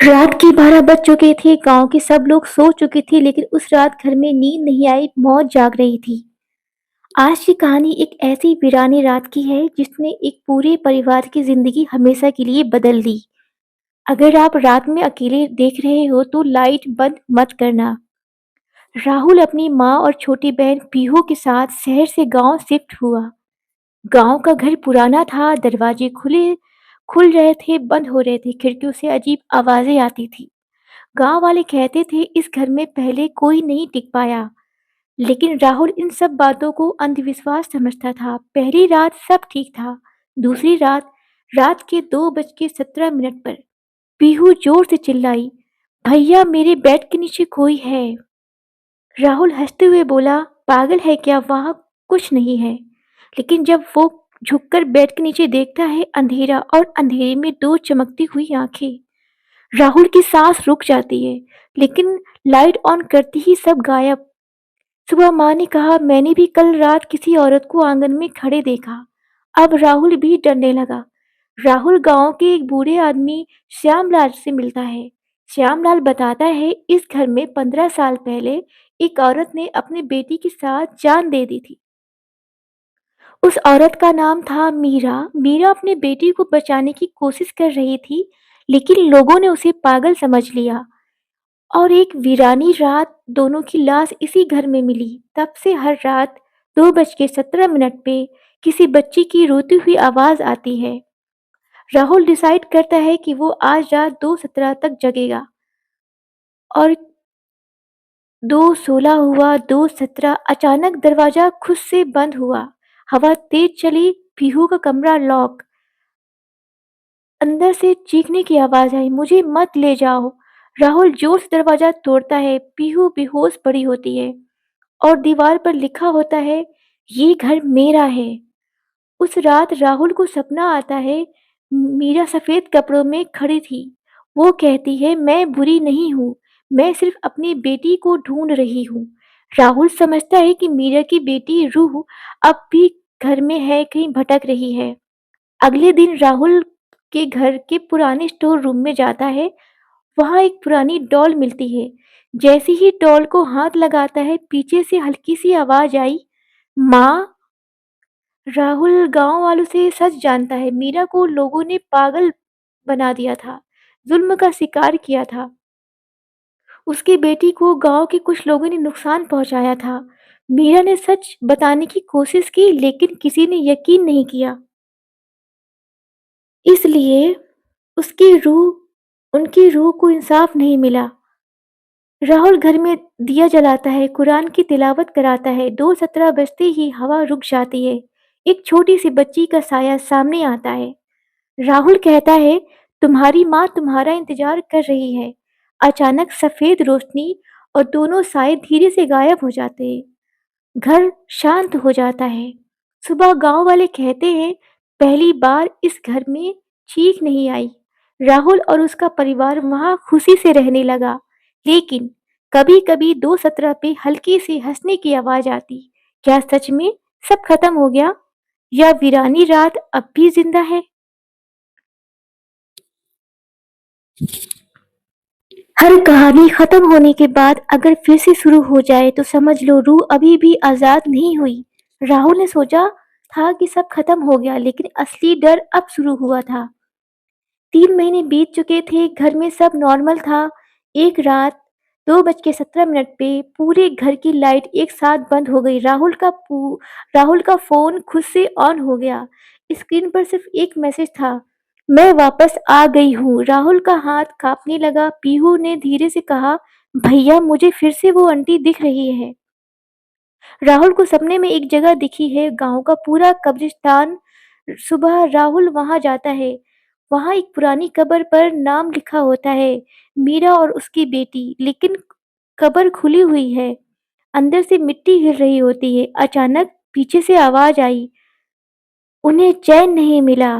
रात के 12 बज चुके थे, गाँव के सब लोग सो चुके थे, लेकिन उस रात घर में नींद नहीं आई, मौत जाग रही थी। आज की कहानी एक ऐसी वीरानी रात की है, जिसने एक पूरे परिवार की ज़िंदगी हमेशा के लिए बदल दी। अगर आप रात में अकेले देख रहे हो, तो लाइट बंद मत करना। राहुल अपनी माँ और छोटी बहन पीहू के साथ शहर से गाँव शिफ्ट हुआ। गाँव का घर पुराना था, दरवाजे खुल रहे थे, बंद हो रहे थे, खिड़कियों से अजीब आवाज़ें आती थी। गांव वाले कहते थे इस घर में पहले कोई नहीं टिक पाया, लेकिन राहुल इन सब बातों को अंधविश्वास समझता था। पहली रात सब ठीक था। दूसरी रात, रात के 2:17 पर पीहू जोर से चिल्लाई, भैया मेरे बेड के नीचे कोई है। राहुल हंसते हुए बोला, पागल है क्या, वहां कुछ नहीं है। लेकिन जब वो झुककर बेड के नीचे देखता है, अंधेरा, और अंधेरे में दो चमकती हुई आंखें। राहुल की सांस रुक जाती है, लेकिन लाइट ऑन करते ही सब गायब। सुबह माँ ने कहा, मैंने भी कल रात किसी औरत को आंगन में खड़े देखा। अब राहुल भी डरने लगा। राहुल गांव के एक बूढ़े आदमी श्यामलाल से मिलता है। श्यामलाल बताता है इस घर में 15 साल पहले एक औरत ने अपने बेटी के साथ जान दे दी थी। उस औरत का नाम था मीरा। मीरा अपने बेटी को बचाने की कोशिश कर रही थी, लेकिन लोगों ने उसे पागल समझ लिया। और एक वीरानी रात दोनों की लाश इसी घर में मिली। तब से हर रात 2:17 पे किसी बच्ची की रोती हुई आवाज आती है। राहुल डिसाइड करता है कि वो आज रात 2:17 तक जगेगा। और 2:16 हुआ, 2:17, अचानक दरवाजा खुद से बंद हुआ। हवा तेज चली, पीहू का कमरा लॉक। अंदर से चीखने की आवाज आई, मुझे मत ले जाओ। राहुल जोर से दरवाजा तोड़ता है। पीहू बेहोश पड़ी होती है, और दीवार पर लिखा होता है, ये घर मेरा है। उस रात राहुल को सपना आता है, मीरा सफेद कपड़ों में खड़ी थी। वो कहती है, मैं बुरी नहीं हूँ, मैं सिर्फ अपनी बेटी को ढूंढ रही हूँ। राहुल समझता है कि मीरा की बेटी रूह अब भी घर में है, कहीं भटक रही है। अगले दिन राहुल के घर के पुराने स्टोर रूम में जाता है। वहाँ एक पुरानी डॉल मिलती है। जैसे ही डॉल को हाथ लगाता है, पीछे से हल्की सी आवाज आई, माँ। राहुल गांव वालों से सच जानता है, मीरा को लोगों ने पागल बना दिया था, जुल्म का शिकार किया था। उसकी बेटी को गांव के कुछ लोगों ने नुकसान पहुंचाया था। मीरा ने सच बताने की कोशिश की, लेकिन किसी ने यकीन नहीं किया। इसलिए उनकी रूह को इंसाफ नहीं मिला। राहुल घर में दिया जलाता है, कुरान की तिलावत कराता है। 2:17 बजते ही हवा रुक जाती है। एक छोटी सी बच्ची का साया सामने आता है। राहुल कहता है, तुम्हारी माँ तुम्हारा इंतजार कर रही है। अचानक सफेद रोशनी और दोनों साए धीरे से गायब हो जाते हैं। घर शांत हो जाता है। सुबह गांव वाले कहते हैं, पहली बार इस घर में चीख नहीं आई। राहुल और उसका परिवार वहां खुशी से रहने लगा। लेकिन कभी-कभी 2:17 पे हल्की सी हंसने की आवाज आती। क्या सच में सब खत्म हो गया, या वीरानी रात अब भी जिंदा है? हर कहानी खत्म होने के बाद अगर फिर से शुरू हो जाए, तो समझ लो रूह अभी भी आजाद नहीं हुई। राहुल ने सोचा था कि सब खत्म हो गया, लेकिन असली डर अब शुरू हुआ था। 3 महीने बीत चुके थे, घर में सब नॉर्मल था। एक रात 2:17 पे पूरे घर की लाइट एक साथ बंद हो गई। राहुल का फोन खुद से ऑन हो गया। स्क्रीन पर सिर्फ एक मैसेज था, मैं वापस आ गई हूँ। राहुल का हाथ कांपने लगा। पीहू ने धीरे से कहा, भैया मुझे फिर से वो आंटी दिख रही है। राहुल को सपने में एक जगह दिखी है, गांव का पूरा कब्रिस्तान। सुबह राहुल वहां जाता है। वहां एक पुरानी कब्र पर नाम लिखा होता है, मीरा और उसकी बेटी। लेकिन कब्र खुली हुई है, अंदर से मिट्टी हिल रही होती है। अचानक पीछे से आवाज आई, उन्हें चैन नहीं मिला।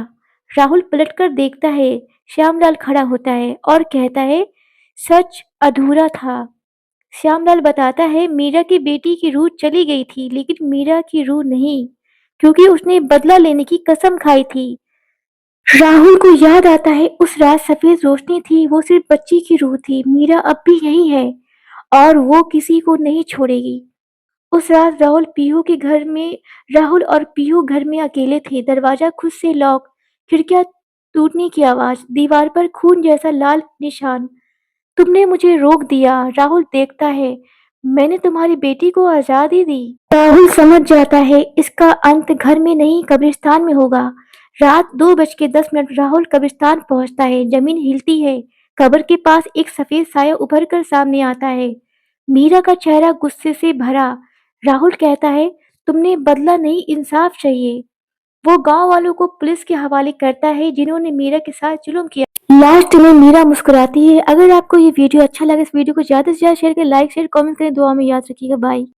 राहुल पलटकर देखता है, श्यामलाल खड़ा होता है और कहता है, सच अधूरा था। श्यामलाल बताता है, मीरा की बेटी की रूह चली गई थी, लेकिन मीरा की रूह नहीं, क्योंकि उसने बदला लेने की कसम खाई थी। राहुल को याद आता है उस रात सफेद रोशनी थी, वो सिर्फ बच्ची की रूह थी। मीरा अब भी यही है और वो किसी को नहीं छोड़ेगी। उस रात राहुल और पीहू घर में अकेले थे। दरवाजा खुद से लॉक, खिड़कियां टूटने की आवाज, दीवार पर खून जैसा लाल निशान। तुमने मुझे रोक दिया, राहुल देखता है। मैंने तुम्हारी बेटी को आजादी दी। राहुल समझ जाता है इसका अंत घर में नहीं कब्रिस्तान में होगा। रात 2:10 राहुल कब्रिस्तान पहुंचता है। जमीन हिलती है। कब्र के पास एक सफेद साया उभर कर सामने आता है। मीरा का चेहरा गुस्से से भरा। राहुल कहता है, तुमने बदला नहीं, इंसाफ चाहिए। वो गांव वालों को पुलिस के हवाले करता है जिन्होंने मीरा के साथ जुल्म किया। लास्ट में मीरा मुस्कुराती है। अगर आपको ये वीडियो अच्छा लगे, इस वीडियो को ज्यादा से ज्यादा शेयर करें, लाइक शेयर कमेंट करें, दुआ में याद रखिएगा। बाय।